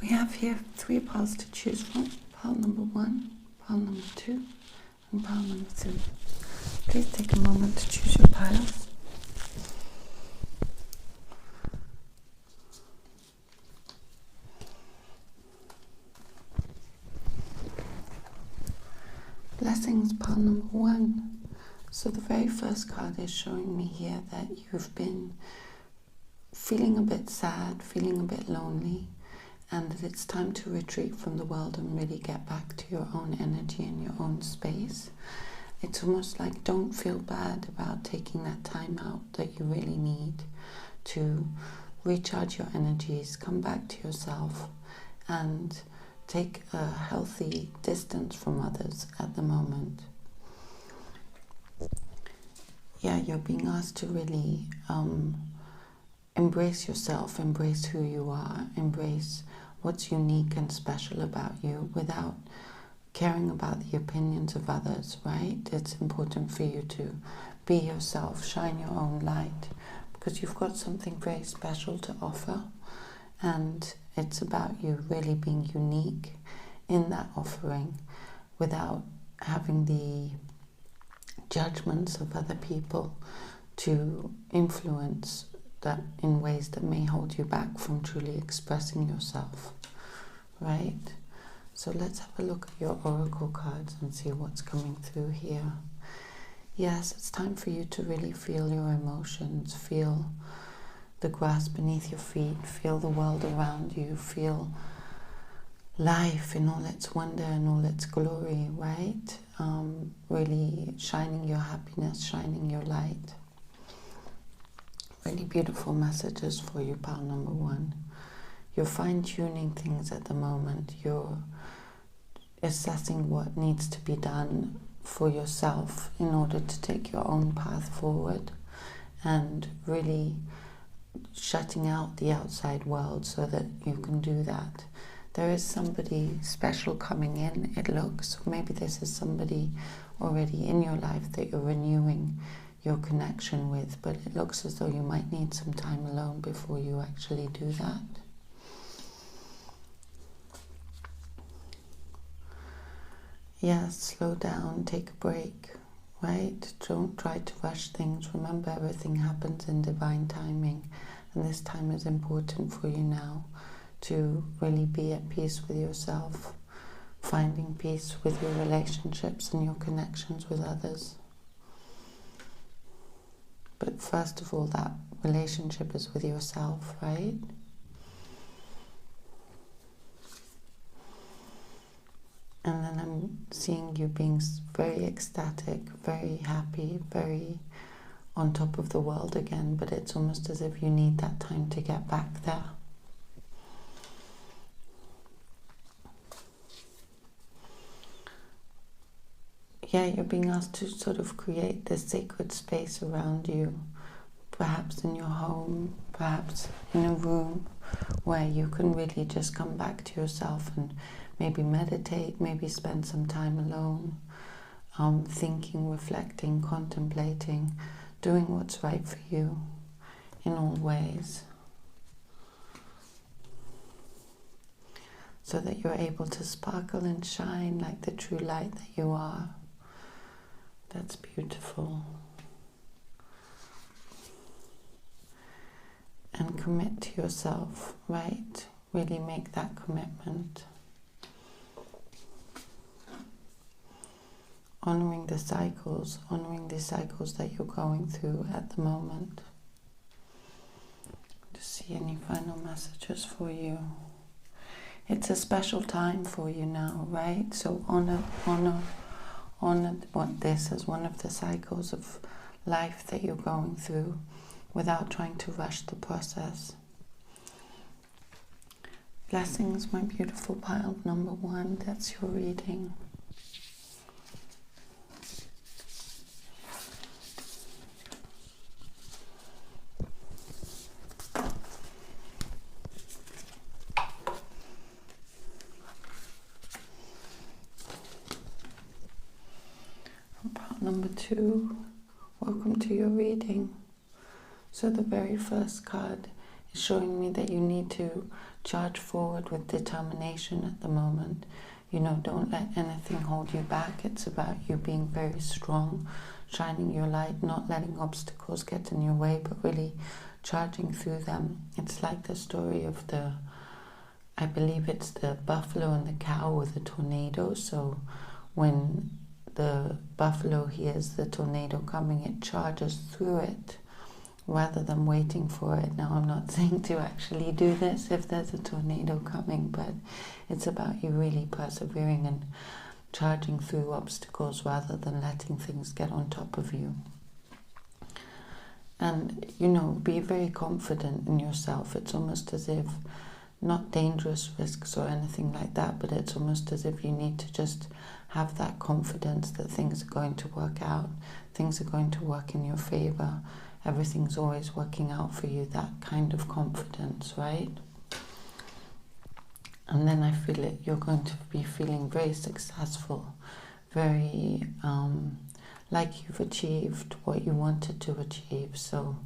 We have here 3 piles to choose from. Pile number 1, pile number 2, and pile number 3. Please take a moment to choose your piles. Blessings, pile number 1. So the very first card is showing me here that you've been feeling a bit sad, feeling a bit lonely, and that it's time to retreat from the world and really get back to your own energy and your own space. It's almost like don't feel bad about taking that time out that you really need to recharge your energies, come back to yourself, and take a healthy distance from others at the moment. Yeah, you're being asked to really embrace yourself, embrace who you are, embrace what's unique and special about you without caring about the opinions of others, right? It's important for you to be yourself, shine your own light, because you've got something very special to offer, and it's about you really being unique in that offering without having the judgments of other people to influence that in ways that may hold you back from truly expressing yourself, right? So let's have a look at your oracle cards and see what's coming through here. Yes, it's time for you to really feel your emotions, feel the grass beneath your feet, feel the world around you, feel life in all its wonder and all its glory, right? Really shining your happiness, shining your light. Really beautiful messages for you, pile number 1. You're fine-tuning things at the moment. You're assessing what needs to be done for yourself in order to take your own path forward, and really shutting out the outside world so that you can do that. There is somebody special coming in, it looks. Maybe this is somebody already in your life that you're renewing your connection with, but it looks as though you might need some time alone before you actually do that. Yes, slow down, take a break, right? Don't try to rush things. Remember, everything happens in divine timing, and this time is important for you now to really be at peace with yourself, finding peace with your relationships and your connections with others. But first of all, that relationship is with yourself, right? And then I'm seeing you being very ecstatic, very happy, very on top of the world again, but it's almost as if you need that time to get back there. Yeah, you're being asked to sort of create this sacred space around you, perhaps in your home, perhaps in a room where you can really just come back to yourself and maybe meditate, maybe spend some time alone, thinking, reflecting, contemplating, doing what's right for you in all ways, so that you're able to sparkle and shine like the true light that you are. That's beautiful. And commit to yourself, right? Really make that commitment. Honoring the cycles that you're going through at the moment. To see any final messages for you. It's a special time for you now, right? So honor what this is one of the cycles of life that you're going through without trying to rush the process. Blessings, my beautiful pile number 1. That's your reading. Number 2, welcome to your reading. So the very first card It's showing me that you need to charge forward with determination at the moment. You know, don't let anything hold you back. It's about you being very strong, shining your light, not letting obstacles get in your way, but really charging through them. It's like the story of I believe it's the buffalo and the cow with the tornado. So when the buffalo hears the tornado coming, it charges through it rather than waiting for it. Now, I'm not saying to actually do this if there's a tornado coming, but it's about you really persevering and charging through obstacles rather than letting things get on top of you. And, you know, be very confident in yourself. It's almost as if, not dangerous risks or anything like that, but it's almost as if you need to just have that confidence that things are going to work out, things are going to work in your favor, everything's always working out for you, that kind of confidence, right? And then I feel it, you're going to be feeling very successful, very like you've achieved what you wanted to achieve. So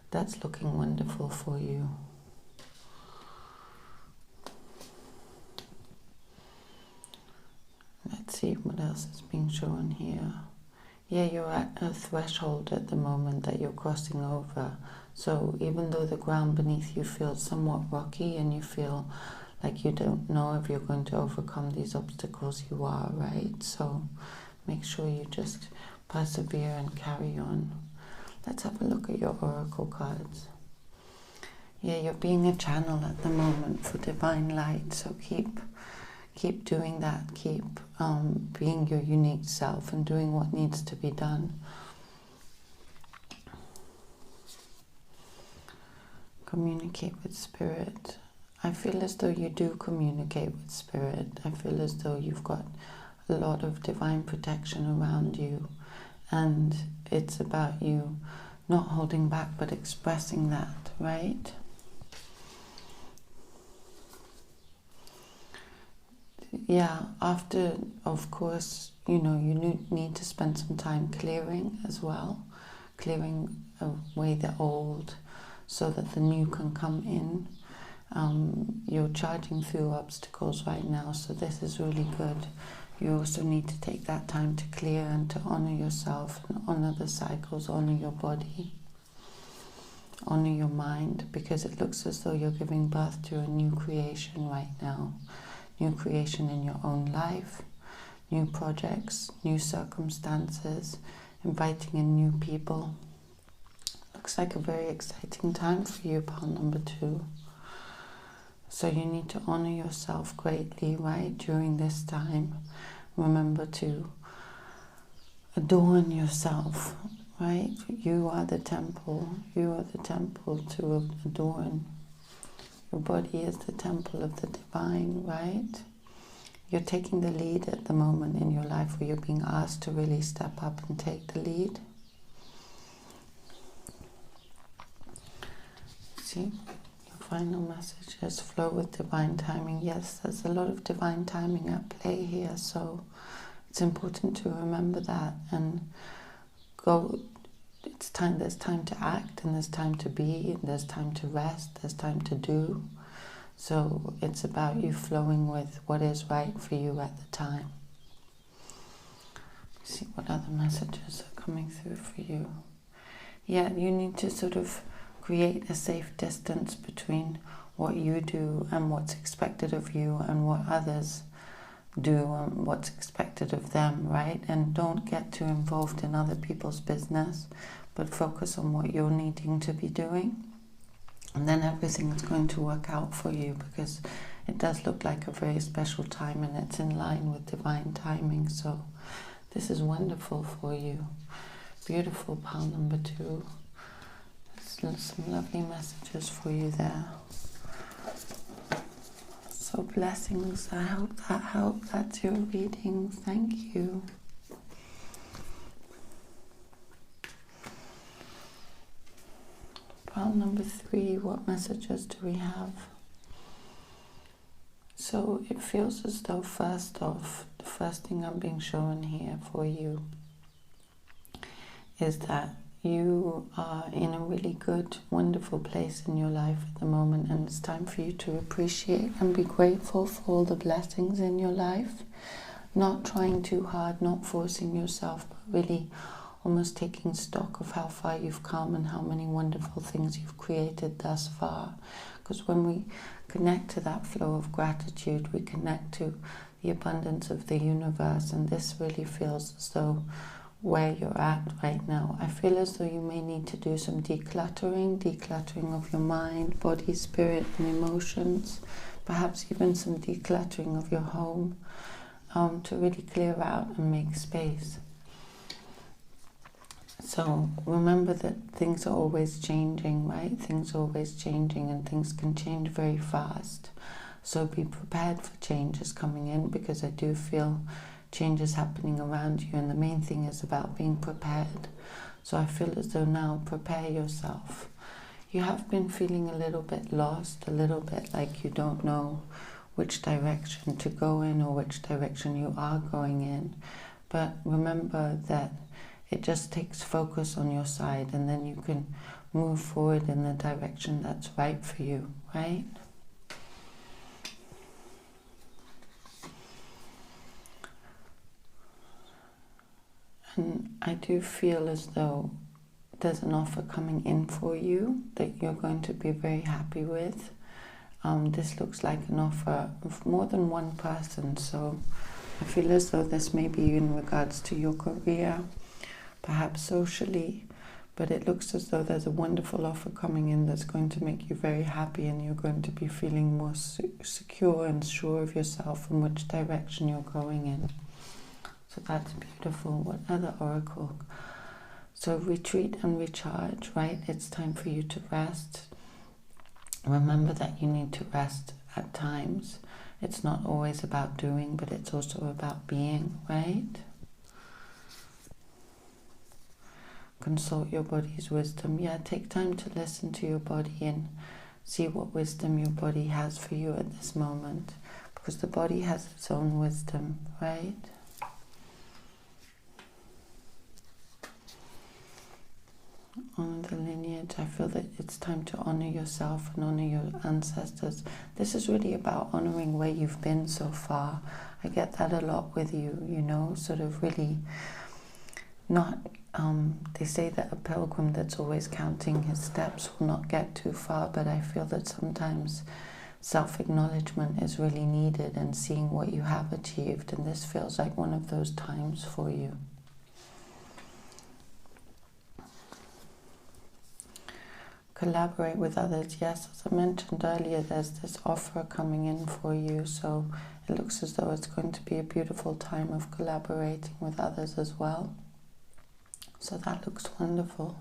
that's looking wonderful for you. Let's see what else is being shown here. Yeah, you're at a threshold at the moment that you're crossing over. So even though the ground beneath you feels somewhat rocky and you feel like you don't know if you're going to overcome these obstacles, you are, right? So make sure you just persevere and carry on. Let's have a look at your oracle cards. Yeah, you're being a channel at the moment for divine light, so keep doing that. Keep being your unique self and doing what needs to be done. Communicate with spirit. I feel as though you do communicate with spirit. I feel as though you've got a lot of divine protection around you, and it's about you not holding back but expressing that, right? Yeah, after, of course, you know, you need to spend some time clearing as well, clearing away the old so that the new can come in. You're charging through obstacles right now, so this is really good. You also need to take that time to clear and to honor yourself and honor the cycles, honor your body, honor your mind, because it looks as though you're giving birth to a new creation right now. New creation in your own life, new projects, new circumstances, inviting in new people. Looks like a very exciting time for you, pile number 2. So you need to honor yourself greatly, right, during this time. Remember to adorn yourself, right? You are the temple. You are the temple to adorn. Your body is the temple of the divine, right? You're taking the lead at the moment in your life where you're being asked to really step up and take the lead. See, your final message is flow with divine timing. Yes, there's a lot of divine timing at play here, so it's important to remember that and go. It's time. There's time to act, and there's time to be, and there's time to rest, there's time to do. So it's about you flowing with what is right for you at the time. See what other messages are coming through for you. Yeah, you need to sort of create a safe distance between what you do and what's expected of you and what others do and what's expected of them, right? And don't get too involved in other people's business, but focus on what you're needing to be doing, and then everything is going to work out for you, because it does look like a very special time and it's in line with divine timing. So this is wonderful for you. Beautiful, pile number 2. Some lovely messages for you there. So blessings. I hope that helped. That's your reading. Thank you. Pile number 3, what messages do we have? So it feels as though first off, the first thing I'm being shown here for you is that you are in a really good, wonderful place in your life at the moment, and it's time for you to appreciate and be grateful for all the blessings in your life. Not trying too hard, not forcing yourself, but really almost taking stock of how far you've come and how many wonderful things you've created thus far. Because when we connect to that flow of gratitude, we connect to the abundance of the universe, and this really feels as though where you're at right now. I feel as though you may need to do some decluttering of your mind, body, spirit, and emotions, perhaps even some decluttering of your home, to really clear out and make space. So remember that things are always changing, right? Things are always changing, and things can change very fast. So be prepared for changes coming in, because I do feel changes happening around you, and the main thing is about being prepared. So I feel as though now, prepare yourself. You have been feeling a little bit lost, a little bit like you don't know which direction to go in or which direction you are going in. But remember that it just takes focus on your side, and then you can move forward in the direction that's right for you, right? And I do feel as though there's an offer coming in for you that you're going to be very happy with. This looks like an offer of more than one person, so I feel as though this may be in regards to your career, perhaps socially, but it looks as though there's a wonderful offer coming in that's going to make you very happy, and you're going to be feeling more secure and sure of yourself and which direction you're going in. So that's beautiful. What other oracle? So retreat and recharge, right? It's time for you to rest. Remember that you need to rest at times. It's not always about doing, but it's also about being, right? Consult your body's wisdom. Yeah, take time to listen to your body and see what wisdom your body has for you at this moment, because the body has its own wisdom, right? Honor the lineage. I feel that it's time to honor yourself and honor your ancestors. This is really about honoring where you've been so far. I get that a lot with you, you know, sort of really not, they say that a pilgrim that's always counting his steps will not get too far, but I feel that sometimes self-acknowledgement is really needed, and seeing what you have achieved, and this feels like one of those times for you. Collaborate with others. Yes, as I mentioned earlier, there's this offer coming in for you, so it looks as though it's going to be a beautiful time of collaborating with others as well. So that looks wonderful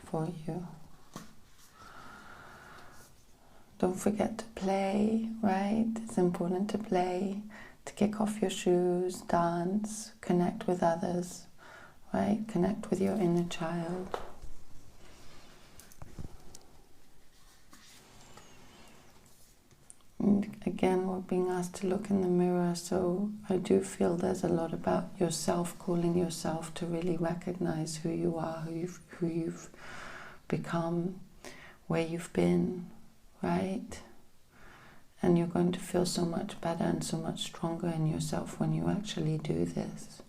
for you. Don't forget to play, right? It's important to play, to kick off your shoes, dance, connect with others, right? Connect with your inner child. And again, we're being asked to look in the mirror, so I do feel there's a lot about yourself, calling yourself to really recognize who you are, who you've become, where you've been, right? And you're going to feel so much better and so much stronger in yourself when you actually do this.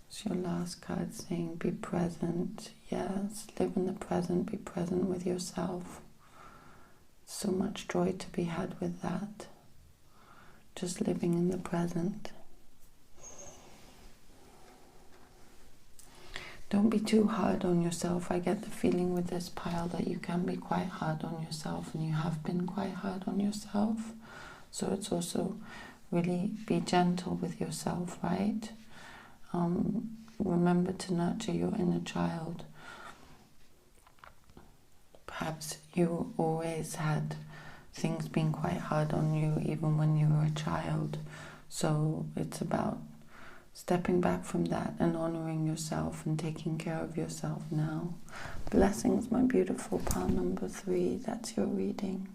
It's your last card saying be present. Yes, live in the present, be present with yourself. So much joy to be had with that. Just living in the present. Don't be too hard on yourself. I get the feeling with this pile that you can be quite hard on yourself, and you have been quite hard on yourself. So it's also really be gentle with yourself, right? Remember to nurture your inner child. Perhaps you always had things being quite hard on you even when you were a child. So it's about stepping back from that and honoring yourself and taking care of yourself now. Blessings, my beautiful pile number 3. That's your reading.